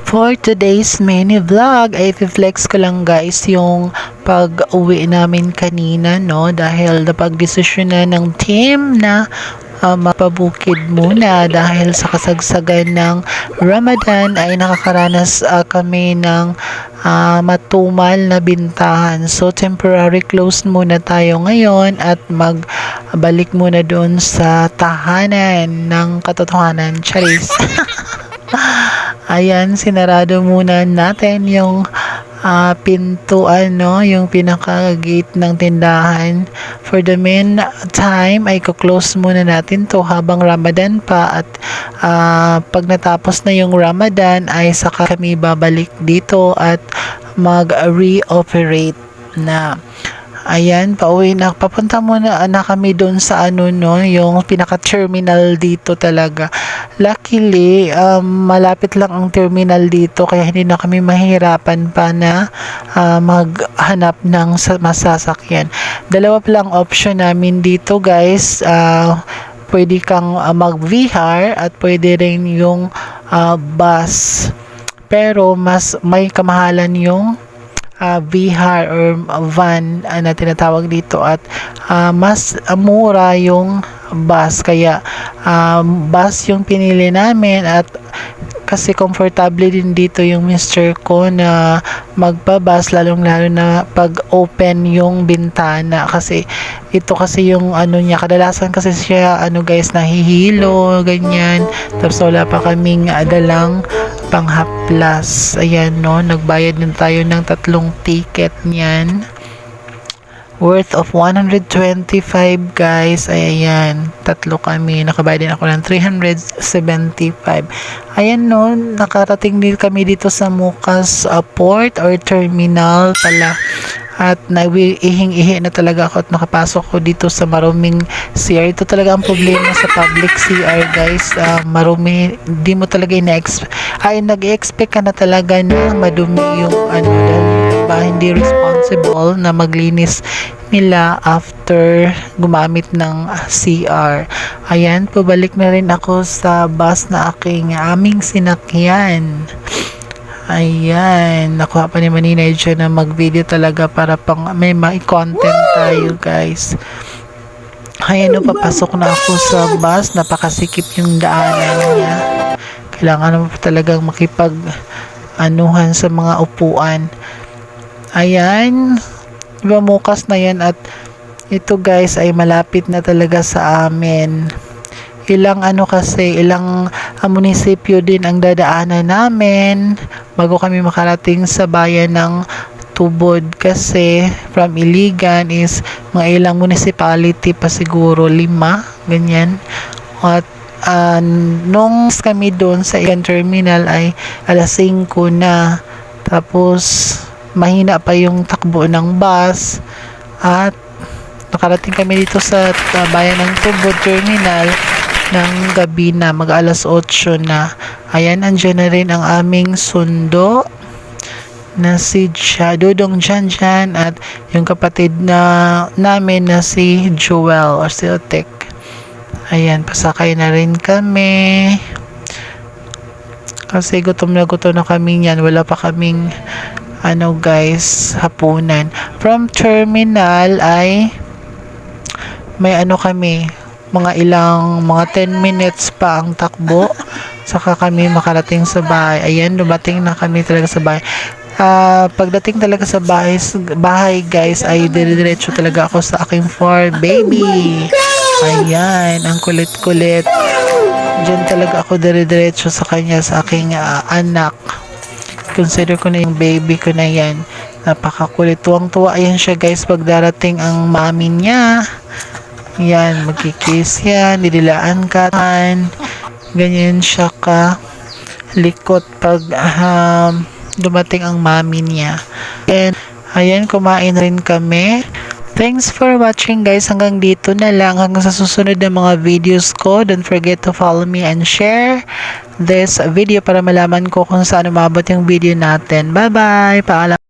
For today's mini vlog, ay flex ko lang guys yung pag-uwi namin kanina, no? Dahil napag-desisyon na ng team na mapabukid muna dahil sa kasagsagan ng Ramadan ay nakakaranas kami ng matumal na bintahan. So, temporary close muna tayo ngayon at magbalik muna doon sa tahanan ng katotohanan. Charis! Ayan, sinarado muna natin yung pintuan, no? Yung pinaka-gate ng tindahan. For the meantime, ay close muna natin to habang Ramadan pa at pag natapos na yung Ramadan ay saka kami babalik dito at mag-reoperate na. Ayan, pauwi na. Papunta muna na kami doon sa yung pinaka-terminal dito talaga. Luckily, malapit lang ang terminal dito kaya hindi na kami mahirapan pa na maghanap ng masasakyan. Dalawa pa lang option namin dito guys. Pwede kang mag-VR at pwede rin yung bus. Pero mas may kamahalan yung VR or van na tinatawag dito at mas mura yung bus kaya bus yung pinili namin at kasi komportable din dito yung mister ko na magpabas lalo na pag open yung bintana kasi ito kasi yung niya kadalasan kasi siya guys nahihilo ganyan tapos wala pa kaming dalang panghaplas. Ayan no, nagbayad din tayo ng 3 ticket niyan worth of 125 guys. Ayan, 3 kami. Nakabayad din ako ng 375. Ayan no, nakarating din kami dito sa Mucas port or terminal pala. At ihing-ihi na talaga ako at nakapasok ko dito sa maruming CR. Ito talaga ang problema sa public CR guys. Marumi, di mo talaga nag-expect ka na talaga na madumi yung dahil hindi responsible na maglinis nila after gumamit ng CR. Ayan, pabalik na rin ako sa bus na aming sinakyan. Ayan, nakuha pa ni Maninay dyan na mag-video talaga para pang may content tayo guys. Ayan, papasok na ako sa bus. Napakasikip yung daanan niya. Kailangan mo talagang makipag-anuhan sa mga upuan. Ayan, diba Mucas na yan at ito guys ay malapit na talaga sa amin. Ilang munisipyo din ang dadaanan namin bago kami makarating sa bayan ng Tubod kasi from Iligan is mga ilang municipality pa siguro 5 ganyan at nung kami doon sa terminal ay alas 5 na tapos mahina pa yung takbo ng bus at nakarating kami dito sa bayan ng Tubod terminal ng gabi na, mag alas 8 na. Ayan, andyan na rin ang aming sundo na si Dudong Janjan at yung kapatid namin na si Joel or si Otek. Ayan, pasakay na rin kami kasi gutom na kami yan. Wala pa kaming guys, hapunan. From terminal ay may kami mga 10 minutes pa ang takbo saka kami makarating sa bahay. Ayan, dumating na kami talaga sa bahay. Pagdating talaga sa bahay guys ay diretso talaga ako sa aking 4 baby. Ayan, ang kulit-kulit. Diyan talaga ako diretso sa kanya, sa aking anak. Consider ko na yung baby ko na yan. Napakakulit. Tuwang-tuwa yan siya guys pag darating ang mami niya. Yan, magkikiss yan, didilaan ka, ganyan siya ka likot pag dumating ang mami niya. And ayan, kumain rin kami. Thanks for watching guys. Hanggang dito na lang. Hanggang sa susunod na mga videos ko. Don't forget to follow me and share this video para malaman ko kung saan umabot yung video natin. Bye bye! Paalam!